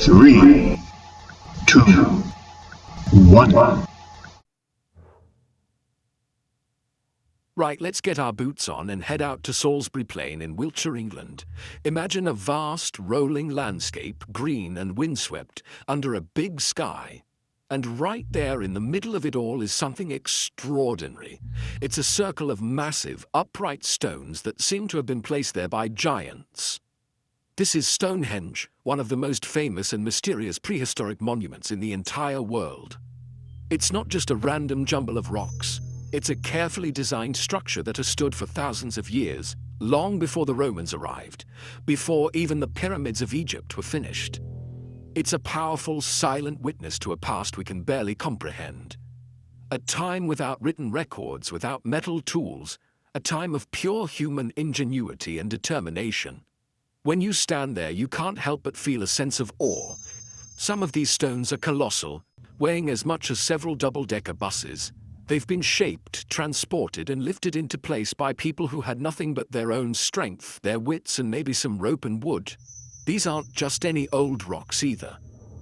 3, 2, 1. Right, let's get our boots on and head out to Salisbury Plain in Wiltshire, England. Imagine a vast, rolling landscape, green and windswept, under a big sky. And right there in the middle of it all is something extraordinary. It's a circle of massive, upright stones that seem to have been placed there by giants. This is Stonehenge, one of the most famous and mysterious prehistoric monuments in the entire world. It's not just a random jumble of rocks. It's a carefully designed structure that has stood for thousands of years, long before the Romans arrived, before even the pyramids of Egypt were finished. It's a powerful, silent witness to a past we can barely comprehend. A time without written records, without metal tools, a time of pure human ingenuity and determination. When you stand there, you can't help but feel a sense of awe. Some of these stones are colossal, weighing as much as several double-decker buses. They've been shaped, transported, and lifted into place by people who had nothing but their own strength, their wits, and maybe some rope and wood. These aren't just any old rocks either.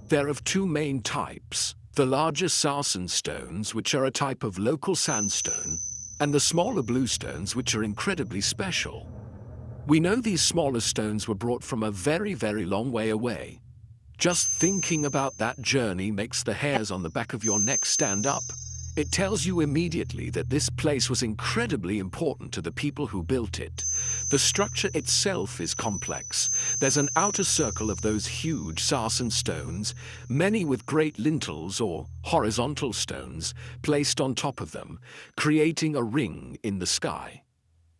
They're of two main types: the larger sarsen stones, which are a type of local sandstone, and the smaller bluestones, which are incredibly special. We know these smaller stones were brought from a very, very long way away. Just thinking about that journey makes the hairs on the back of your neck stand up. It tells you immediately that this place was incredibly important to the people who built it. The structure itself is complex. There's an outer circle of those huge sarsen stones, many with great lintels or horizontal stones placed on top of them, creating a ring in the sky.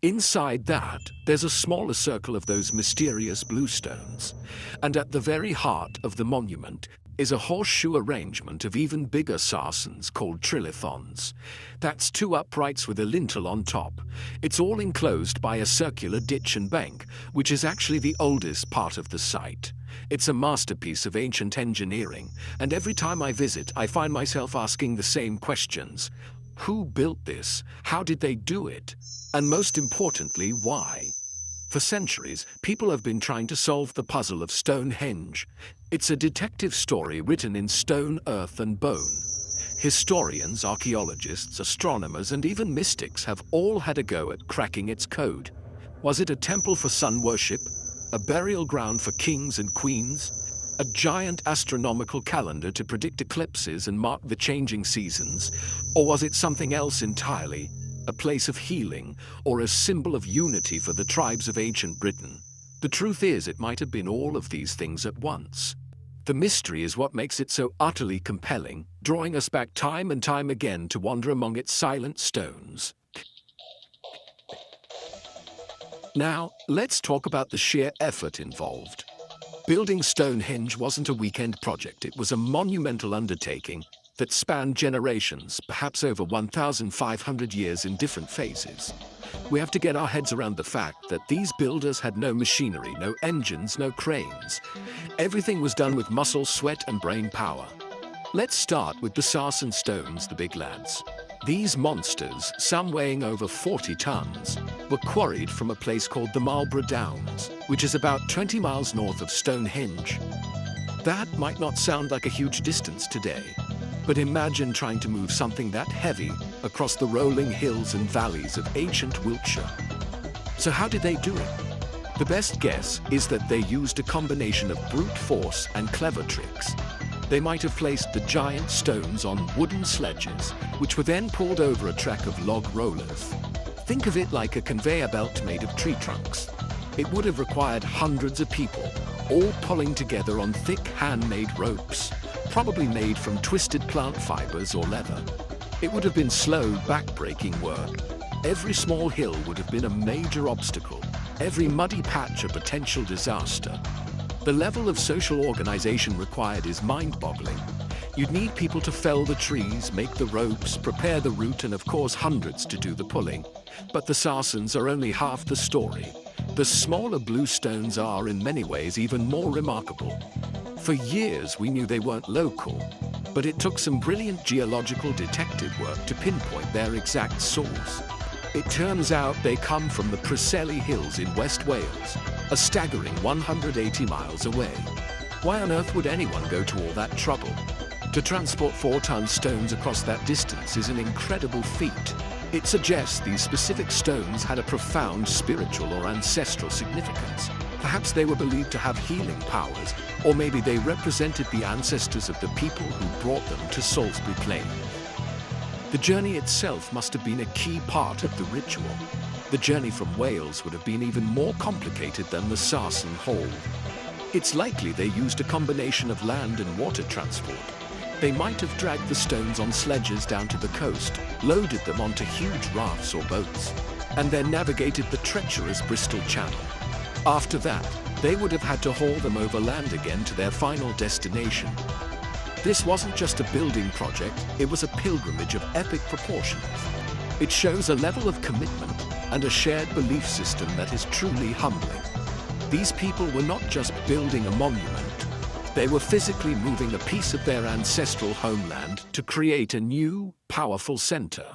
Inside that, there's a smaller circle of those mysterious bluestones. And at the very heart of the monument is a horseshoe arrangement of even bigger sarsens called trilithons. That's two uprights with a lintel on top. It's all enclosed by a circular ditch and bank, which is actually the oldest part of the site. It's a masterpiece of ancient engineering, and every time I visit, I find myself asking the same questions. Who built this? How did they do it? And most importantly, why? For centuries, people have been trying to solve the puzzle of Stonehenge. It's a detective story written in stone, earth, and bone. Historians, archaeologists, astronomers, and even mystics have all had a go at cracking its code. Was it a temple for sun worship? A burial ground for kings and queens? A giant astronomical calendar to predict eclipses and mark the changing seasons? Or was it something else entirely? A place of healing, or a symbol of unity for the tribes of ancient Britain? The truth is, it might have been all of these things at once. The mystery is what makes it so utterly compelling, drawing us back time and time again to wander among its silent stones. Now, let's talk about the sheer effort involved. Building Stonehenge wasn't a weekend project. It was a monumental undertaking that spanned generations, perhaps over 1,500 years in different phases. We have to get our heads around the fact that these builders had no machinery, no engines, no cranes. Everything was done with muscle, sweat, and brain power. Let's start with the sarsen stones, the big lads. These monsters, some weighing over 40 tons, were quarried from a place called the Marlborough Downs, which is about 20 miles north of Stonehenge. That might not sound like a huge distance today, but imagine trying to move something that heavy across the rolling hills and valleys of ancient Wiltshire. So how did they do it? The best guess is that they used a combination of brute force and clever tricks. They might have placed the giant stones on wooden sledges, which were then pulled over a track of log rollers. Think of it like a conveyor belt made of tree trunks. It would have required hundreds of people, all pulling together on thick hand-made ropes, probably made from twisted plant fibers or leather. It would have been slow, back-breaking work. Every small hill would have been a major obstacle, every muddy patch a potential disaster. The level of social organization required is mind-boggling. You'd need people to fell the trees, make the ropes, prepare the route, and of course hundreds to do the pulling. But the sarsens are only half the story. The smaller bluestones are, in many ways, even more remarkable. For years, we knew they weren't local, but it took some brilliant geological detective work to pinpoint their exact source. It turns out they come from the Preseli Hills in West Wales, a staggering 180 miles away. Why on earth would anyone go to all that trouble? To transport 4-ton stones across that distance is an incredible feat. It suggests these specific stones had a profound spiritual or ancestral significance. Perhaps they were believed to have healing powers, or maybe they represented the ancestors of the people who brought them to Salisbury Plain. The journey itself must have been a key part of the ritual. The journey from Wales would have been even more complicated than the Sarsen haul. It's likely they used a combination of land and water transport. They might have dragged the stones on sledges down to the coast, loaded them onto huge rafts or boats, and then navigated the treacherous Bristol Channel. After that, they would have had to haul them over land again to their final destination. This wasn't just a building project, it was a pilgrimage of epic proportions. It shows a level of commitment and a shared belief system that is truly humbling. These people were not just building a monument, they were physically moving a piece of their ancestral homeland to create a new, powerful center.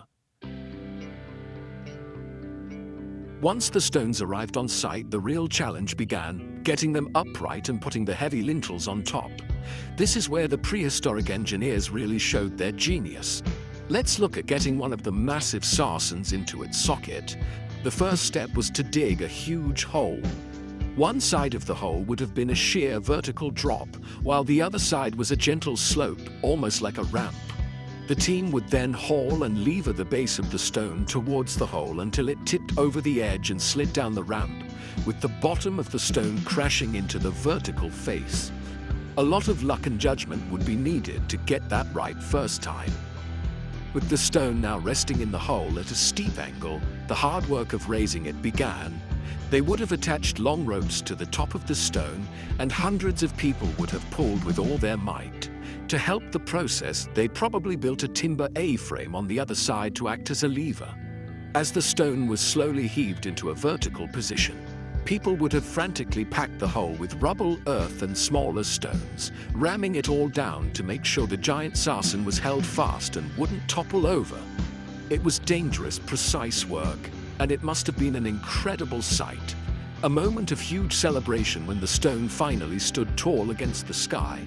Once the stones arrived on site, the real challenge began, getting them upright and putting the heavy lintels on top. This is where the prehistoric engineers really showed their genius. Let's look at getting one of the massive sarsens into its socket. The first step was to dig a huge hole. One side of the hole would have been a sheer vertical drop, while the other side was a gentle slope, almost like a ramp. The team would then haul and lever the base of the stone towards the hole until it tipped over the edge and slid down the ramp, with the bottom of the stone crashing into the vertical face. A lot of luck and judgment would be needed to get that right first time. With the stone now resting in the hole at a steep angle, the hard work of raising it began. They would have attached long ropes to the top of the stone, and hundreds of people would have pulled with all their might. To help the process, they probably built a timber A-frame on the other side to act as a lever. As the stone was slowly heaved into a vertical position, people would have frantically packed the hole with rubble, earth, and smaller stones, ramming it all down to make sure the giant sarsen was held fast and wouldn't topple over. It was dangerous, precise work, and it must have been an incredible sight. A moment of huge celebration when the stone finally stood tall against the sky.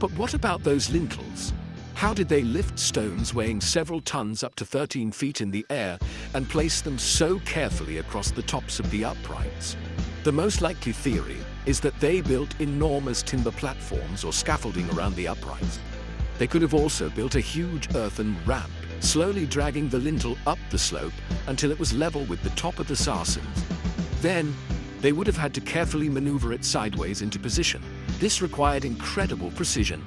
But what about those lintels? How did they lift stones weighing several tons up to 13 feet in the air and place them so carefully across the tops of the uprights? The most likely theory is that they built enormous timber platforms or scaffolding around the uprights. They could have also built a huge earthen ramp, slowly dragging the lintel up the slope until it was level with the top of the sarsens. Then, they would have had to carefully maneuver it sideways into position. This required incredible precision.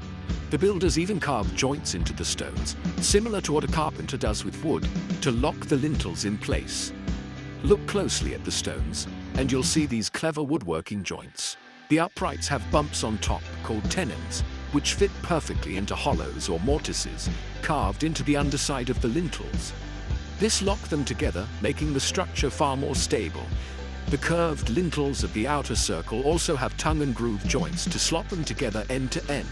The builders even carved joints into the stones, similar to what a carpenter does with wood, to lock the lintels in place. Look closely at the stones, and you'll see these clever woodworking joints. The uprights have bumps on top, called tenons, which fit perfectly into hollows or mortises, carved into the underside of the lintels. This locked them together, making the structure far more stable. The curved lintels of the outer circle also have tongue and groove joints to slot them together end to end.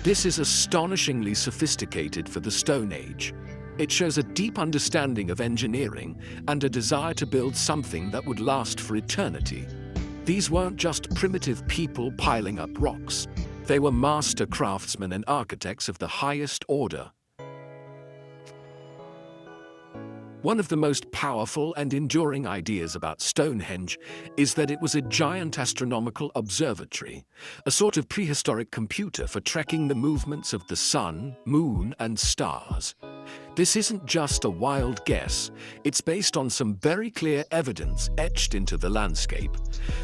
This is astonishingly sophisticated for the Stone Age. It shows a deep understanding of engineering and a desire to build something that would last for eternity. These weren't just primitive people piling up rocks. They were master craftsmen and architects of the highest order. One of the most powerful and enduring ideas about Stonehenge is that it was a giant astronomical observatory, a sort of prehistoric computer for tracking the movements of the sun, moon, and stars. This isn't just a wild guess, it's based on some very clear evidence etched into the landscape.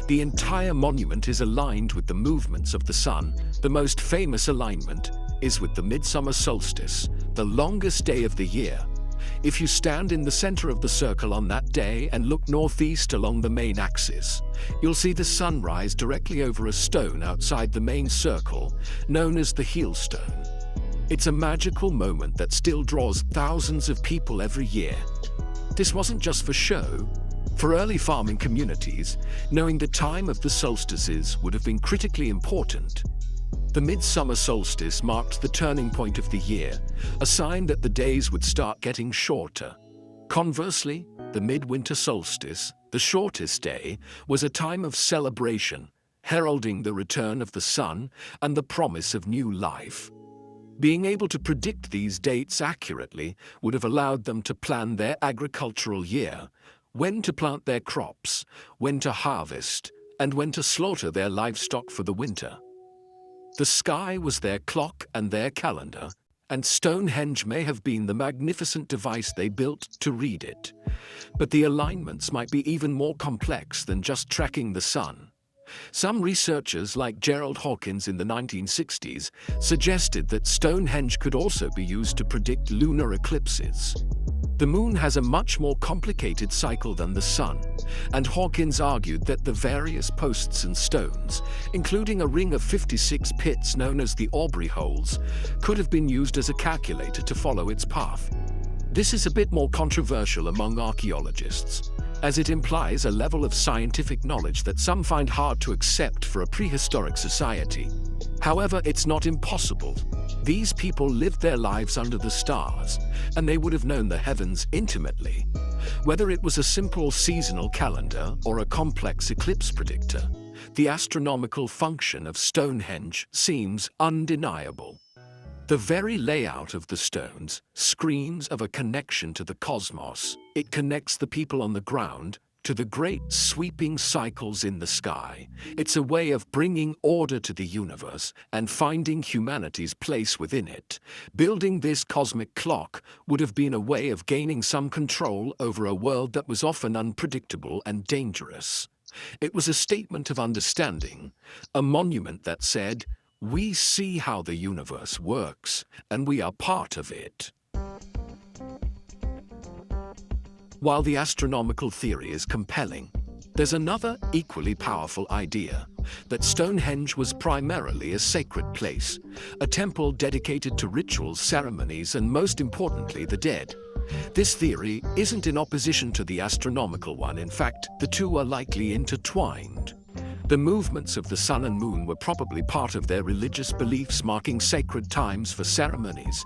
The entire monument is aligned with the movements of the sun. The most famous alignment is with the midsummer solstice, the longest day of the year. If you stand in the center of the circle on that day and look northeast along the main axis, you'll see the sun rise directly over a stone outside the main circle, known as the heel stone. It's a magical moment that still draws thousands of people every year. This wasn't just for show. For early farming communities, knowing the time of the solstices would have been critically important. The midsummer solstice marked the turning point of the year, a sign that the days would start getting shorter. Conversely, the midwinter solstice, the shortest day, was a time of celebration, heralding the return of the sun and the promise of new life. Being able to predict these dates accurately would have allowed them to plan their agricultural year, when to plant their crops, when to harvest, and when to slaughter their livestock for the winter. The sky was their clock and their calendar, and Stonehenge may have been the magnificent device they built to read it. But the alignments might be even more complex than just tracking the sun. Some researchers, like Gerald Hawkins in the 1960s, suggested that Stonehenge could also be used to predict lunar eclipses. The moon has a much more complicated cycle than the sun, and Hawkins argued that the various posts and stones, including a ring of 56 pits known as the Aubrey holes, could have been used as a calculator to follow its path. This is a bit more controversial among archaeologists, as it implies a level of scientific knowledge that some find hard to accept for a prehistoric society. However, it's not impossible. These people lived their lives under the stars, and they would have known the heavens intimately. Whether it was a simple seasonal calendar or a complex eclipse predictor, the astronomical function of Stonehenge seems undeniable. The very layout of the stones screams of a connection to the cosmos. It connects the people on the ground to the great sweeping cycles in the sky. It's a way of bringing order to the universe and finding humanity's place within it. Building this cosmic clock would have been a way of gaining some control over a world that was often unpredictable and dangerous. It was a statement of understanding, a monument that said, "We see how the universe works, and we are part of it." While the astronomical theory is compelling, there's another equally powerful idea, that Stonehenge was primarily a sacred place, a temple dedicated to rituals, ceremonies, and most importantly, the dead. This theory isn't in opposition to the astronomical one. In fact, the two are likely intertwined. The movements of the sun and moon were probably part of their religious beliefs, marking sacred times for ceremonies.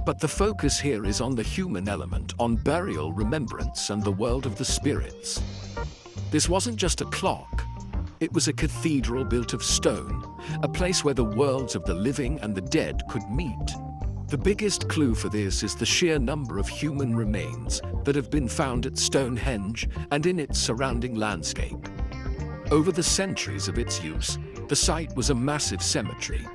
But the focus here is on the human element, on burial, remembrance, and the world of the spirits. This wasn't just a clock. It was a cathedral built of stone, a place where the worlds of the living and the dead could meet. The biggest clue for this is the sheer number of human remains that have been found at Stonehenge and in its surrounding landscape. Over the centuries of its use, the site was a massive cemetery.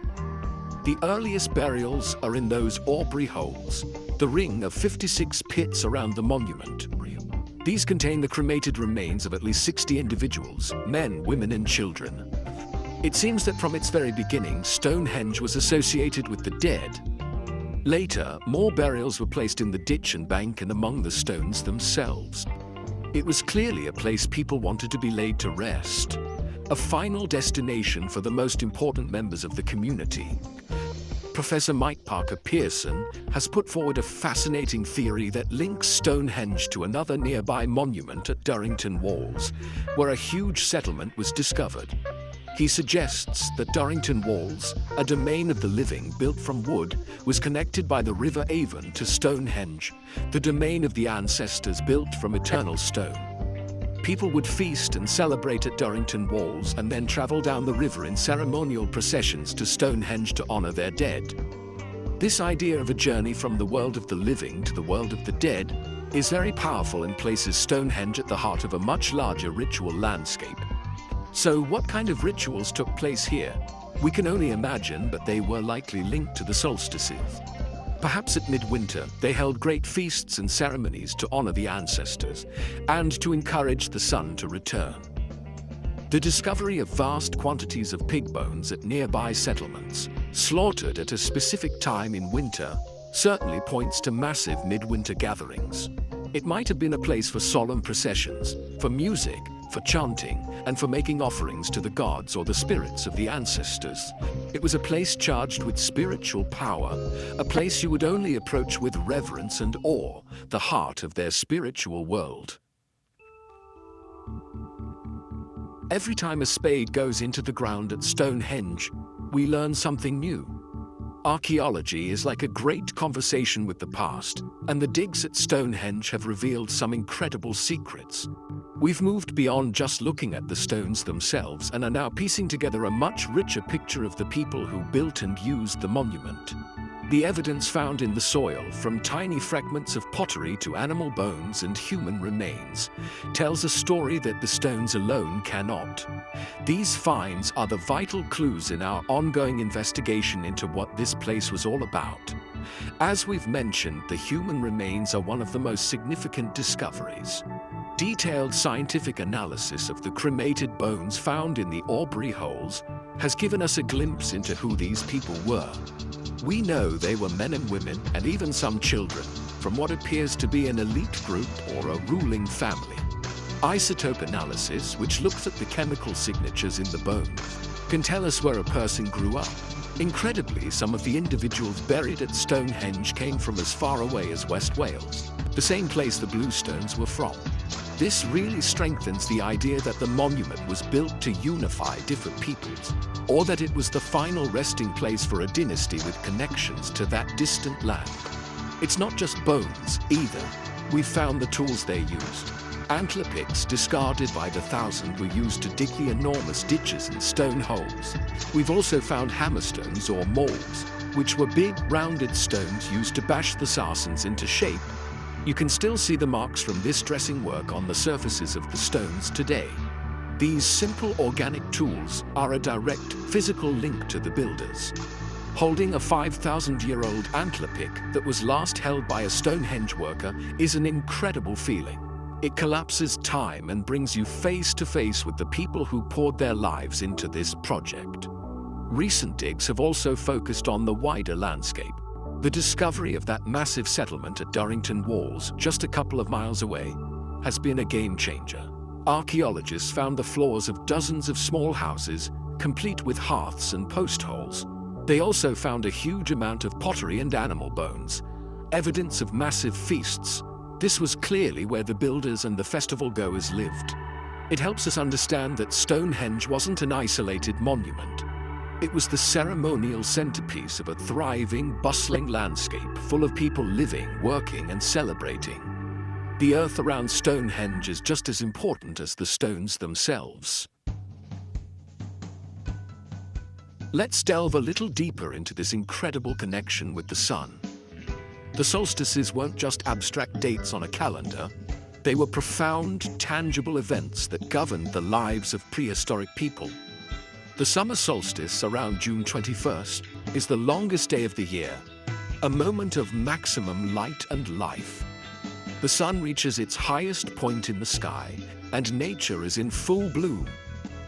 The earliest burials are in those Aubrey holes, the ring of 56 pits around the monument. These contain the cremated remains of at least 60 individuals, men, women, and children. It seems that from its very beginning, Stonehenge was associated with the dead. Later, more burials were placed in the ditch and bank and among the stones themselves. It was clearly a place people wanted to be laid to rest, a final destination for the most important members of the community. Professor Mike Parker Pearson has put forward a fascinating theory that links Stonehenge to another nearby monument at Durrington Walls, where a huge settlement was discovered. He suggests that Durrington Walls, a domain of the living built from wood, was connected by the River Avon to Stonehenge, the domain of the ancestors built from eternal stone. People would feast and celebrate at Durrington Walls and then travel down the river in ceremonial processions to Stonehenge to honor their dead. This idea of a journey from the world of the living to the world of the dead is very powerful and places Stonehenge at the heart of a much larger ritual landscape. So what kind of rituals took place here? We can only imagine, but they were likely linked to the solstices. Perhaps at midwinter, they held great feasts and ceremonies to honor the ancestors and to encourage the sun to return. The discovery of vast quantities of pig bones at nearby settlements, slaughtered at a specific time in winter, certainly points to massive midwinter gatherings. It might have been a place for solemn processions, for music, for chanting, and for making offerings to the gods or the spirits of the ancestors. It was a place charged with spiritual power, a place you would only approach with reverence and awe, the heart of their spiritual world. Every time a spade goes into the ground at Stonehenge, we learn something new. Archaeology is like a great conversation with the past, and the digs at Stonehenge have revealed some incredible secrets. We've moved beyond just looking at the stones themselves and are now piecing together a much richer picture of the people who built and used the monument. The evidence found in the soil, from tiny fragments of pottery to animal bones and human remains, tells a story that the stones alone cannot. These finds are the vital clues in our ongoing investigation into what this place was all about. As we've mentioned, the human remains are one of the most significant discoveries. Detailed scientific analysis of the cremated bones found in the Aubrey holes has given us a glimpse into who these people were. We know they were men and women, and even some children, from what appears to be an elite group or a ruling family. Isotope analysis, which looks at the chemical signatures in the bones, can tell us where a person grew up. Incredibly, some of the individuals buried at Stonehenge came from as far away as West Wales, the same place the Bluestones were from. This really strengthens the idea that the monument was built to unify different peoples, or that it was the final resting place for a dynasty with connections to that distant land. It's not just bones, either. We've found the tools they used. Antler picks, discarded by the thousand, were used to dig the enormous ditches and stone holes. We've also found hammerstones or mauls, which were big, rounded stones used to bash the sarcens into shape. You can still see the marks from this dressing work on the surfaces of the stones today. These simple organic tools are a direct physical link to the builders. Holding a 5,000-year-old antler pick that was last held by a Stonehenge worker is an incredible feeling. It collapses time and brings you face to face with the people who poured their lives into this project. Recent digs have also focused on the wider landscape. The discovery of that massive settlement at Durrington Walls, just a couple of miles away, has been a game changer. Archaeologists found the floors of dozens of small houses, complete with hearths and post holes. They also found a huge amount of pottery and animal bones, evidence of massive feasts. This was clearly where the builders and the festival goers lived. It helps us understand that Stonehenge wasn't an isolated monument. It was the ceremonial centerpiece of a thriving, bustling landscape full of people living, working, and celebrating. The earth around Stonehenge is just as important as the stones themselves. Let's delve a little deeper into this incredible connection with the sun. The solstices weren't just abstract dates on a calendar. They were profound, tangible events that governed the lives of prehistoric people. The summer solstice, around June 21st, is the longest day of the year, a moment of maximum light and life. The sun reaches its highest point in the sky, and nature is in full bloom.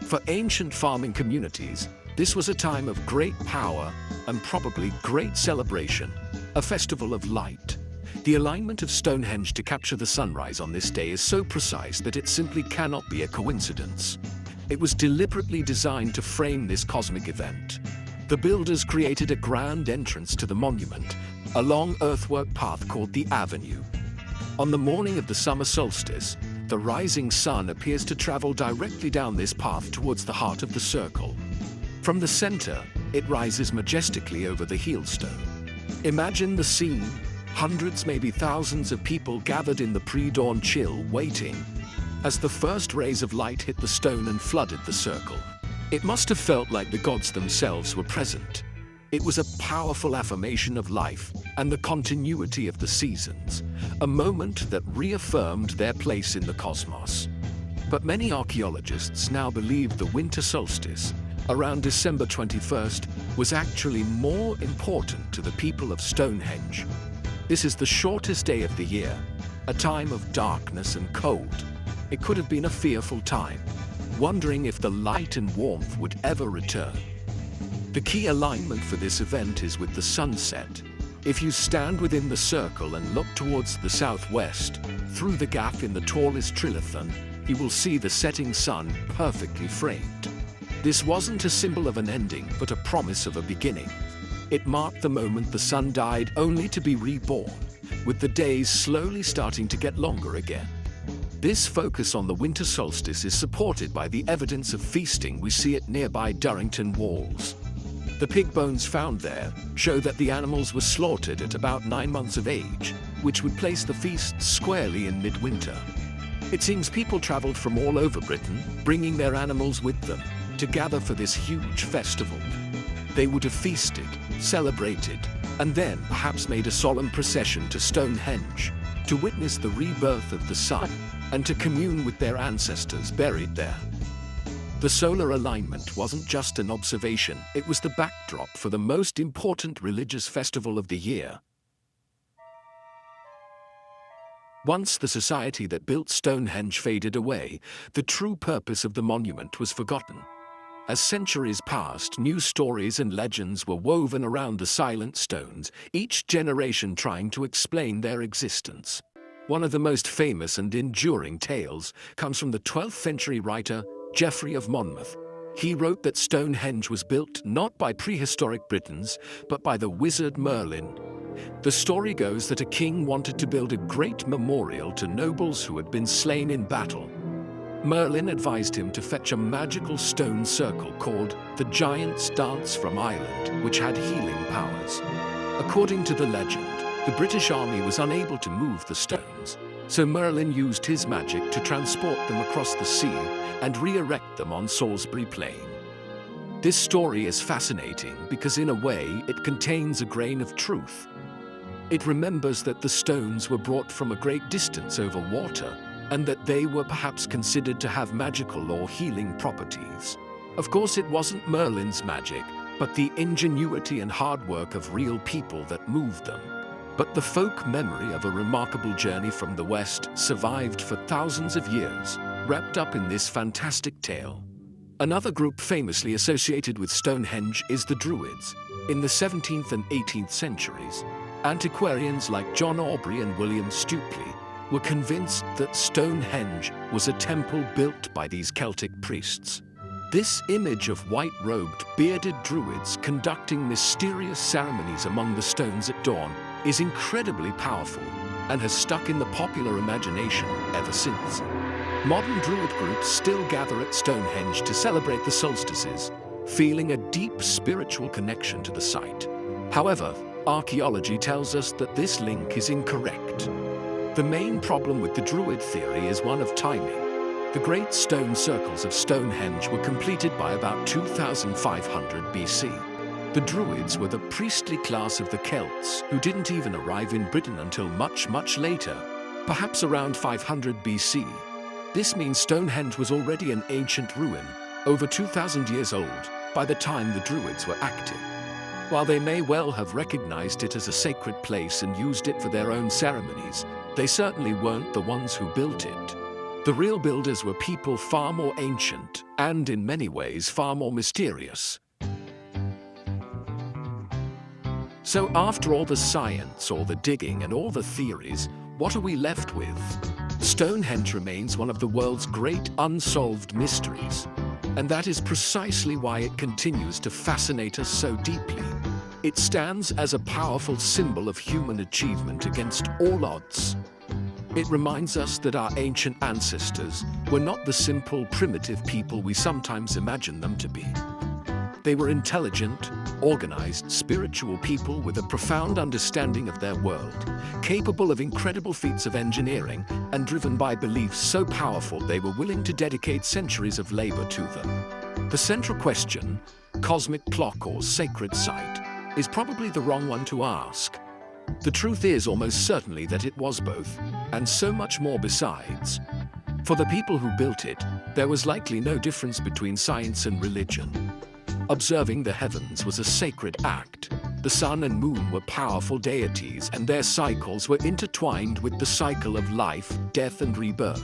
For ancient farming communities, this was a time of great power and probably great celebration, a festival of light. The alignment of Stonehenge to capture the sunrise on this day is so precise that it simply cannot be a coincidence. It was deliberately designed to frame this cosmic event. The builders created a grand entrance to the monument, a long earthwork path called the Avenue. On the morning of the summer solstice, the rising sun appears to travel directly down this path towards the heart of the circle. From the center, it rises majestically over the heelstone. Imagine the scene: hundreds, maybe thousands of people gathered in the pre-dawn chill, waiting, as the first rays of light hit the stone and flooded the circle. It must have felt like the gods themselves were present. It was a powerful affirmation of life and the continuity of the seasons, a moment that reaffirmed their place in the cosmos. But many archaeologists now believe the winter solstice, around December 21st, was actually more important to the people of Stonehenge. This is the shortest day of the year, a time of darkness and cold. It could have been a fearful time, wondering if the light and warmth would ever return. The key alignment for this event is with the sunset. If you stand within the circle and look towards the southwest, through the gap in the tallest trilithon, you will see the setting sun perfectly framed. This wasn't a symbol of an ending, but a promise of a beginning. It marked the moment the sun died, only to be reborn, with the days slowly starting to get longer again. This focus on the winter solstice is supported by the evidence of feasting we see at nearby Durrington Walls. The pig bones found there show that the animals were slaughtered at about 9 months of age, which would place the feast squarely in midwinter. It seems people traveled from all over Britain, bringing their animals with them, to gather for this huge festival. They would have feasted, celebrated, and then perhaps made a solemn procession to Stonehenge, to witness the rebirth of the sun, and to commune with their ancestors buried there. The solar alignment wasn't just an observation, it was the backdrop for the most important religious festival of the year. Once the society that built Stonehenge faded away, the true purpose of the monument was forgotten. As centuries passed, new stories and legends were woven around the silent stones, each generation trying to explain their existence. One of the most famous and enduring tales comes from the 12th century writer Geoffrey of Monmouth. He wrote that Stonehenge was built not by prehistoric Britons, but by the wizard Merlin. The story goes that a king wanted to build a great memorial to nobles who had been slain in battle. Merlin advised him to fetch a magical stone circle called the Giant's Dance from Ireland, which had healing powers. According to the legend, the British army was unable to move the stones, so Merlin used his magic to transport them across the sea and re-erect them on Salisbury Plain. This story is fascinating because in a way it contains a grain of truth. It remembers that the stones were brought from a great distance over water, and that they were perhaps considered to have magical or healing properties. Of course, it wasn't Merlin's magic, but the ingenuity and hard work of real people that moved them. But the folk memory of a remarkable journey from the West survived for thousands of years, wrapped up in this fantastic tale. Another group famously associated with Stonehenge is the Druids. In the 17th and 18th centuries, antiquarians like John Aubrey and William Stukeley were convinced that Stonehenge was a temple built by these Celtic priests. This image of white-robed, bearded Druids conducting mysterious ceremonies among the stones at dawn is incredibly powerful and has stuck in the popular imagination ever since. Modern Druid groups still gather at Stonehenge to celebrate the solstices, feeling a deep spiritual connection to the site. However, archaeology tells us that this link is incorrect. The main problem with the Druid theory is one of timing. The great stone circles of Stonehenge were completed by about 2500 BC. The Druids were the priestly class of the Celts who didn't even arrive in Britain until much, much later, perhaps around 500 BC. This means Stonehenge was already an ancient ruin, over 2,000 years old, by the time the Druids were active. While they may well have recognized it as a sacred place and used it for their own ceremonies, they certainly weren't the ones who built it. The real builders were people far more ancient and, in many ways, far more mysterious. So after all the science, all the digging, and all the theories, what are we left with? Stonehenge remains one of the world's great unsolved mysteries, and that is precisely why it continues to fascinate us so deeply. It stands as a powerful symbol of human achievement against all odds. It reminds us that our ancient ancestors were not the simple, primitive people we sometimes imagine them to be. They were intelligent, organized, spiritual people with a profound understanding of their world, capable of incredible feats of engineering and driven by beliefs so powerful they were willing to dedicate centuries of labor to them. The central question, cosmic clock or sacred site, is probably the wrong one to ask. The truth is almost certainly that it was both, and so much more besides. For the people who built it, there was likely no difference between science and religion. Observing the heavens was a sacred act. The sun and moon were powerful deities, and their cycles were intertwined with the cycle of life, death, and rebirth.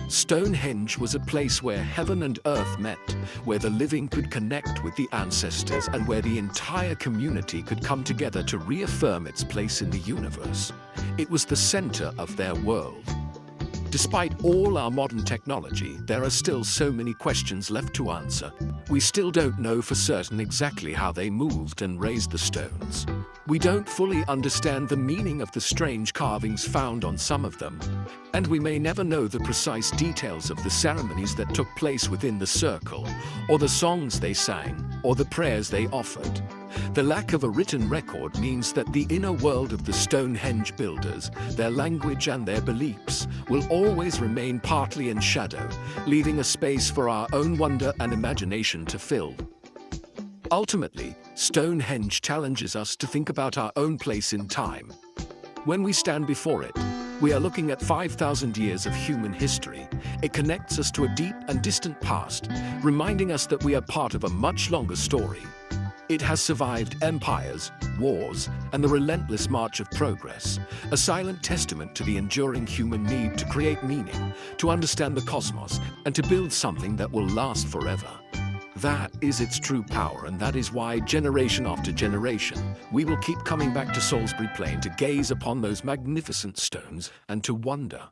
Stonehenge was a place where heaven and earth met, where the living could connect with the ancestors, and where the entire community could come together to reaffirm its place in the universe. It was the center of their world. Despite all our modern technology, there are still so many questions left to answer. We still don't know for certain exactly how they moved and raised the stones. We don't fully understand the meaning of the strange carvings found on some of them, and we may never know the precise details of the ceremonies that took place within the circle, or the songs they sang, or the prayers they offered. The lack of a written record means that the inner world of the Stonehenge builders, their language and their beliefs, will always remain partly in shadow, leaving a space for our own wonder and imagination to fill. Ultimately, Stonehenge challenges us to think about our own place in time. When we stand before it, we are looking at 5,000 years of human history. It connects us to a deep and distant past, reminding us that we are part of a much longer story. It has survived empires, wars, and the relentless march of progress, a silent testament to the enduring human need to create meaning, to understand the cosmos, and to build something that will last forever. That is its true power, and that is why, generation after generation, we will keep coming back to Salisbury Plain to gaze upon those magnificent stones and to wonder.